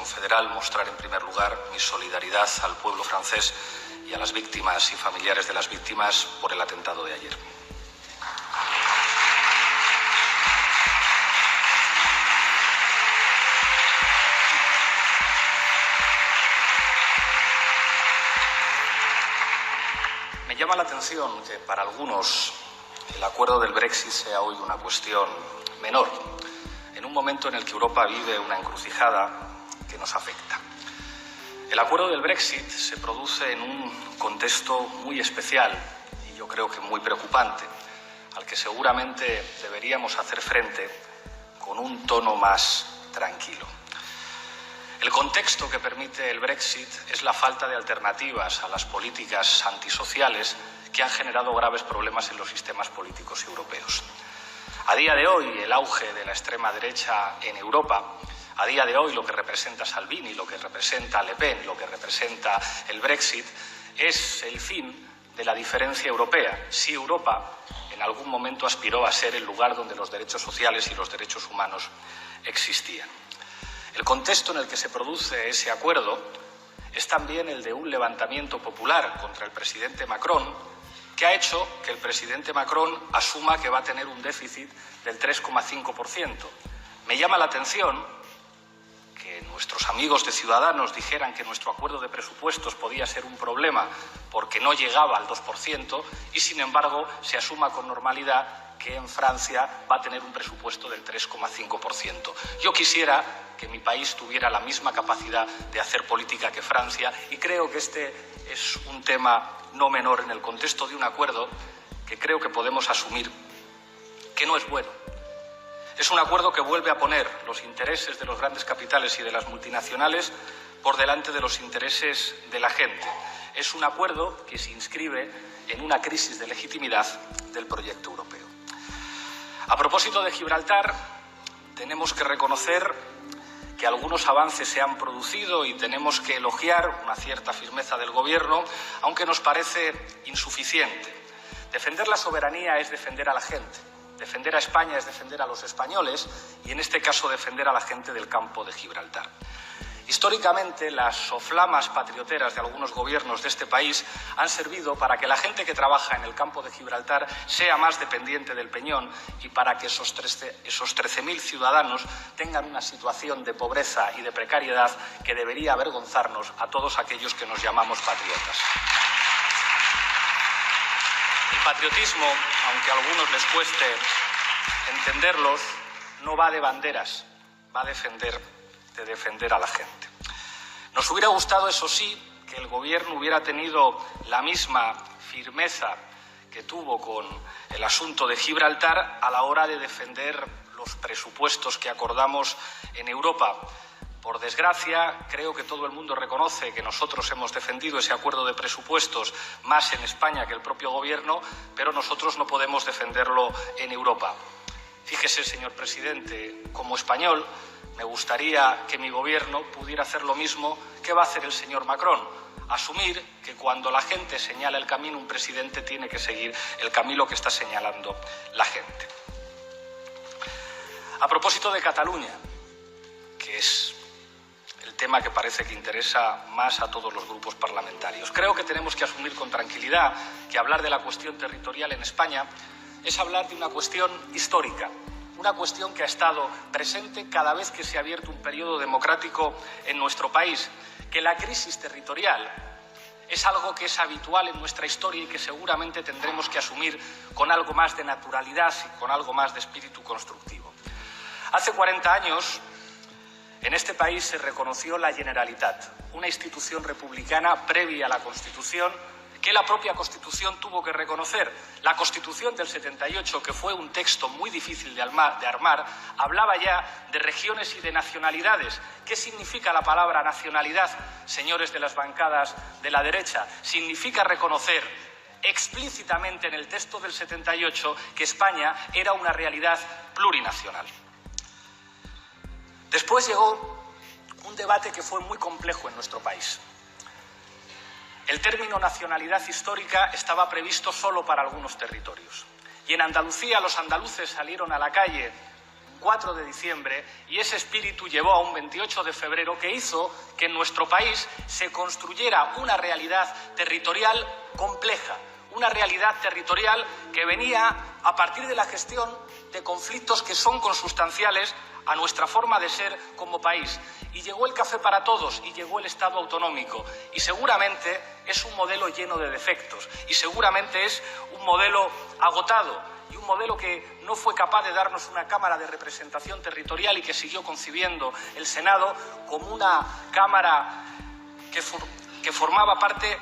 federal, mostrar en primer lugar mi solidaridad al pueblo francés y a las víctimas y familiares de las víctimas por el atentado de ayer. Me llama la atención que para algunos el acuerdo del Brexit sea hoy una cuestión menor, en un momento en el que Europa vive una encrucijada que nos afecta. El acuerdo del Brexit se produce en un contexto muy especial y yo creo que muy preocupante, al que seguramente deberíamos hacer frente con un tono más tranquilo. El contexto que permite el Brexit es la falta de alternativas a las políticas antisociales que han generado graves problemas en los sistemas políticos europeos. A día de hoy, el auge de la extrema derecha en Europa, a día de hoy lo que representa Salvini, lo que representa Le Pen, lo que representa el Brexit, es el fin de la diferencia europea. Si Europa en algún momento aspiró a ser el lugar donde los derechos sociales y los derechos humanos existían. El contexto en el que se produce ese acuerdo es también el de un levantamiento popular contra el presidente Macron, que ha hecho que el presidente Macron asuma que va a tener un déficit del 3,5%. Me llama la atención que nuestros amigos de Ciudadanos dijeran que nuestro acuerdo de presupuestos podía ser un problema porque no llegaba al 2% y, sin embargo, se asuma con normalidad que en Francia va a tener un presupuesto del 3,5%. Yo quisiera que mi país tuviera la misma capacidad de hacer política que Francia y creo que este es un tema no menor en el contexto de un acuerdo que creo que podemos asumir que no es bueno. Es un acuerdo que vuelve a poner los intereses de los grandes capitales y de las multinacionales por delante de los intereses de la gente. Es un acuerdo que se inscribe en una crisis de legitimidad del proyecto europeo. A propósito de Gibraltar, tenemos que reconocer que algunos avances se han producido y tenemos que elogiar una cierta firmeza del Gobierno, aunque nos parece insuficiente. Defender la soberanía es defender a la gente. Defender a España es defender a los españoles y, en este caso, defender a la gente del campo de Gibraltar. Históricamente, las soflamas patrioteras de algunos gobiernos de este país han servido para que la gente que trabaja en el campo de Gibraltar sea más dependiente del peñón y para que esos 13.000 ciudadanos tengan una situación de pobreza y de precariedad que debería avergonzarnos a todos aquellos que nos llamamos patriotas. El patriotismo, aunque a algunos les cueste entenderlos, no va de banderas, va de defender a la gente. Nos hubiera gustado, eso sí, que el Gobierno hubiera tenido la misma firmeza que tuvo con el asunto de Gibraltar a la hora de defender los presupuestos que acordamos en Europa. Por desgracia, creo que todo el mundo reconoce que nosotros hemos defendido ese acuerdo de presupuestos más en España que el propio Gobierno, pero nosotros no podemos defenderlo en Europa. Fíjese, señor presidente, como español, me gustaría que mi Gobierno pudiera hacer lo mismo que va a hacer el señor Macron, asumir que cuando la gente señala el camino, un presidente tiene que seguir el camino que está señalando la gente. A propósito de Cataluña, que es el tema que parece que interesa más a todos los grupos parlamentarios, creo que tenemos que asumir con tranquilidad que hablar de la cuestión territorial en España es hablar de una cuestión histórica, una cuestión que ha estado presente cada vez que se ha abierto un periodo democrático en nuestro país, que la crisis territorial es algo que es habitual en nuestra historia y que seguramente tendremos que asumir con algo más de naturalidad y con algo más de espíritu constructivo. Hace 40 años, en este país se reconoció la Generalitat, una institución republicana previa a la Constitución, que la propia Constitución tuvo que reconocer. La Constitución del 78, que fue un texto muy difícil de armar, hablaba ya de regiones y de nacionalidades. ¿Qué significa la palabra nacionalidad, señores de las bancadas de la derecha? Significa reconocer explícitamente en el texto del 78 que España era una realidad plurinacional. Después llegó un debate que fue muy complejo en nuestro país. El término nacionalidad histórica estaba previsto solo para algunos territorios. Y en Andalucía los andaluces salieron a la calle 4 de diciembre y ese espíritu llevó a un 28 de febrero que hizo que en nuestro país se construyera una realidad territorial compleja, una realidad territorial que venía a partir de la gestión de conflictos que son consustanciales a nuestra forma de ser como país. Y llegó el café para todos y llegó el Estado autonómico. Y seguramente es un modelo lleno de defectos y seguramente es un modelo agotado y un modelo que no fue capaz de darnos una Cámara de Representación Territorial y que siguió concibiendo el Senado como una Cámara que formaba parte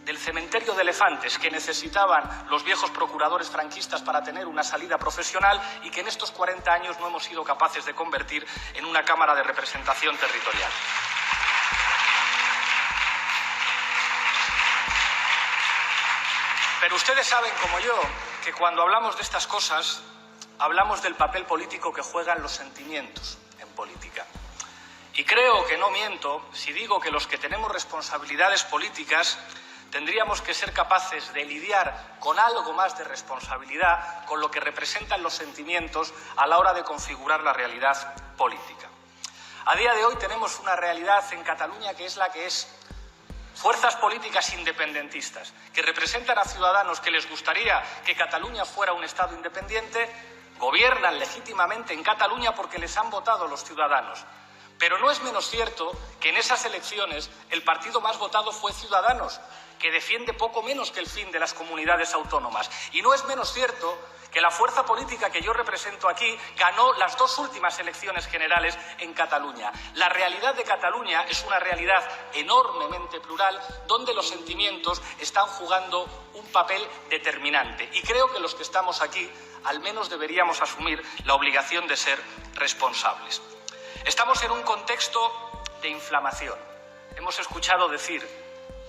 del cementerio de elefantes que necesitaban los viejos procuradores franquistas para tener una salida profesional y que en estos 40 años no hemos sido capaces de convertir en una Cámara de Representación Territorial. Pero ustedes saben, como yo, que cuando hablamos de estas cosas, hablamos del papel político que juegan los sentimientos en política. Y creo que no miento si digo que los que tenemos responsabilidades políticas tendríamos que ser capaces de lidiar con algo más de responsabilidad con lo que representan los sentimientos a la hora de configurar la realidad política. A día de hoy tenemos una realidad en Cataluña que es la que es. Fuerzas políticas independentistas que representan a ciudadanos que les gustaría que Cataluña fuera un Estado independiente, gobiernan legítimamente en Cataluña porque les han votado los ciudadanos. Pero no es menos cierto que en esas elecciones el partido más votado fue Ciudadanos, que defiende poco menos que el fin de las comunidades autónomas. Y no es menos cierto que la fuerza política que yo represento aquí ganó las 2 últimas elecciones generales en Cataluña. La realidad de Cataluña es una realidad enormemente plural, donde los sentimientos están jugando un papel determinante. Y creo que los que estamos aquí al menos deberíamos asumir la obligación de ser responsables. Estamos en un contexto de inflamación. Hemos escuchado decir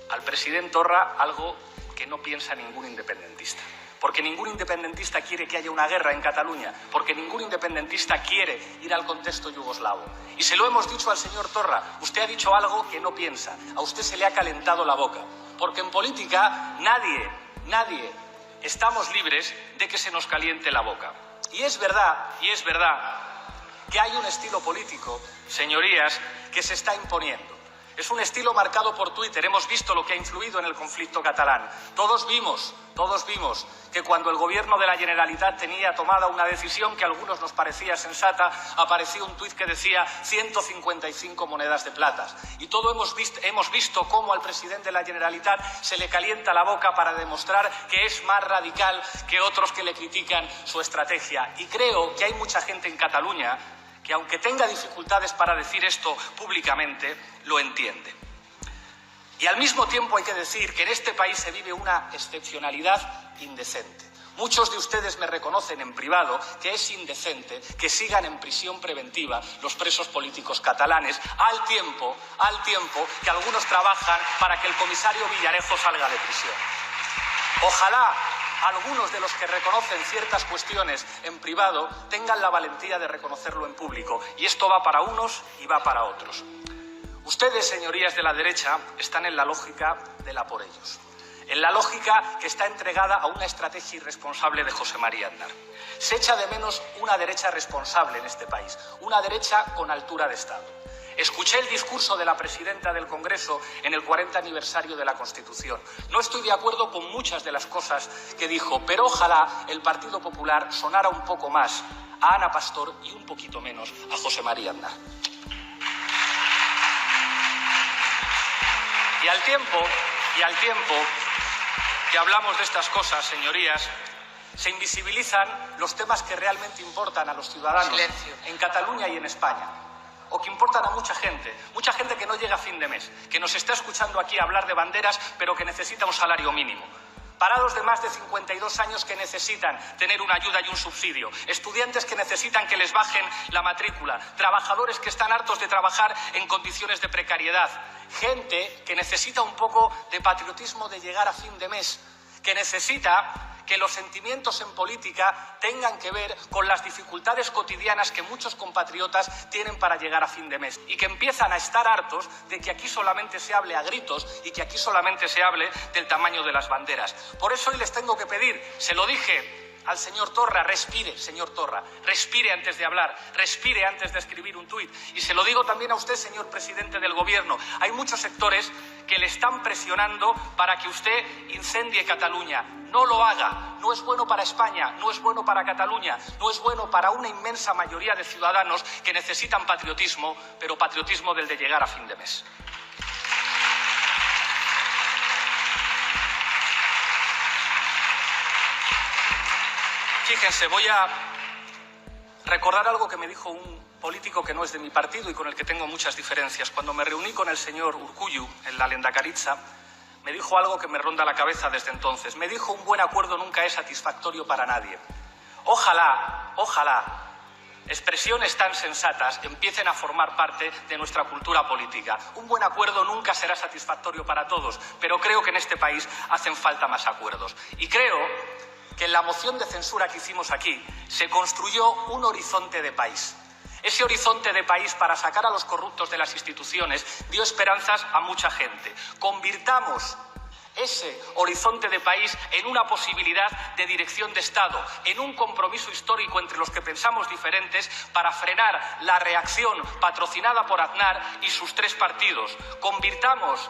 al presidente Torra algo que no piensa ningún independentista. Porque ningún independentista quiere que haya una guerra en Cataluña, porque ningún independentista quiere ir al contexto yugoslavo. Y se lo hemos dicho al señor Torra, usted ha dicho algo que no piensa, a usted se le ha calentado la boca. Porque en política nadie estamos libres de que se nos caliente la boca. Y es verdad que hay un estilo político, señorías, que se está imponiendo. Es un estilo marcado por Twitter. Hemos visto lo que ha influido en el conflicto catalán. Todos vimos que cuando el gobierno de la Generalitat tenía tomada una decisión que a algunos nos parecía sensata, apareció un tuit que decía 155 monedas de plata. Y todos hemos visto cómo al presidente de la Generalitat se le calienta la boca para demostrar que es más radical que otros que le critican su estrategia. Y creo que hay mucha gente en Cataluña que, aunque tenga dificultades para decir esto públicamente, lo entiende. Y al mismo tiempo hay que decir que en este país se vive una excepcionalidad indecente. Muchos de ustedes me reconocen en privado que es indecente que sigan en prisión preventiva los presos políticos catalanes, al tiempo que algunos trabajan para que el comisario Villarejo salga de prisión. Ojalá algunos de los que reconocen ciertas cuestiones en privado tengan la valentía de reconocerlo en público. Y esto va para unos y va para otros. Ustedes, señorías de la derecha, están en la lógica del a por ellos. En la lógica que está entregada a una estrategia irresponsable de José María Aznar. Se echa de menos una derecha responsable en este país, una derecha con altura de Estado. Escuché el discurso de la presidenta del Congreso en el 40 aniversario de la Constitución. No estoy de acuerdo con muchas de las cosas que dijo, pero ojalá el Partido Popular sonara un poco más a Ana Pastor y un poquito menos a José María Aznar. Y al tiempo que hablamos de estas cosas, señorías, se invisibilizan los temas que realmente importan a los ciudadanos en Cataluña y en España. O que importan a mucha gente que no llega a fin de mes, que nos está escuchando aquí hablar de banderas, pero que necesita un salario mínimo. Parados de más de 52 años que necesitan tener una ayuda y un subsidio. Estudiantes que necesitan que les bajen la matrícula. Trabajadores que están hartos de trabajar en condiciones de precariedad. Gente que necesita un poco de patriotismo de llegar a fin de mes. Que necesita que los sentimientos en política tengan que ver con las dificultades cotidianas que muchos compatriotas tienen para llegar a fin de mes y que empiezan a estar hartos de que aquí solamente se hable a gritos y que aquí solamente se hable del tamaño de las banderas. Por eso hoy les tengo que pedir, se lo dije al señor Torra: respire, señor Torra, respire antes de hablar, respire antes de escribir un tuit. Y se lo digo también a usted, señor presidente del Gobierno. Hay muchos sectores que le están presionando para que usted incendie Cataluña. No lo haga, no es bueno para España, no es bueno para Cataluña, no es bueno para una inmensa mayoría de ciudadanos que necesitan patriotismo, pero patriotismo del de llegar a fin de mes. Fíjense, voy a recordar algo que me dijo un político que no es de mi partido y con el que tengo muchas diferencias. Cuando me reuní con el señor Urkullu en la Lehendakaritza, me dijo algo que me ronda la cabeza desde entonces. Me dijo: un buen acuerdo nunca es satisfactorio para nadie. Ojalá, expresiones tan sensatas empiecen a formar parte de nuestra cultura política. Un buen acuerdo nunca será satisfactorio para todos, pero creo que en este país hacen falta más acuerdos. Y creo que en la moción de censura que hicimos aquí se construyó un horizonte de país. Ese horizonte de país, para sacar a los corruptos de las instituciones, dio esperanzas a mucha gente. Convirtamos ese horizonte de país en una posibilidad de dirección de Estado, en un compromiso histórico entre los que pensamos diferentes para frenar la reacción patrocinada por Aznar y sus 3 partidos. Convirtamos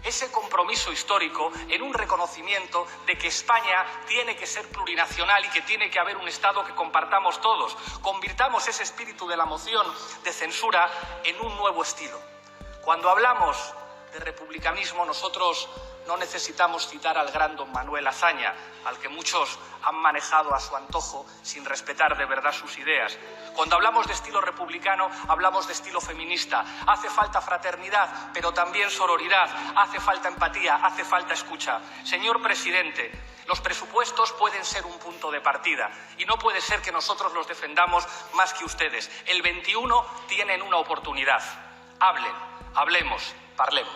ese compromiso histórico en un reconocimiento de que España tiene que ser plurinacional y que tiene que haber un Estado que compartamos todos. Convirtamos ese espíritu de la moción de censura en un nuevo estilo. Cuando hablamos de republicanismo, nosotros no necesitamos citar al gran don Manuel Azaña, al que muchos han manejado a su antojo sin respetar de verdad sus ideas. Cuando hablamos de estilo republicano, hablamos de estilo feminista. Hace falta fraternidad, pero también sororidad. Hace falta empatía, hace falta escucha. Señor presidente, los presupuestos pueden ser un punto de partida y no puede ser que nosotros los defendamos más que ustedes. El 21 tienen una oportunidad. Hablen, hablemos, parlemos.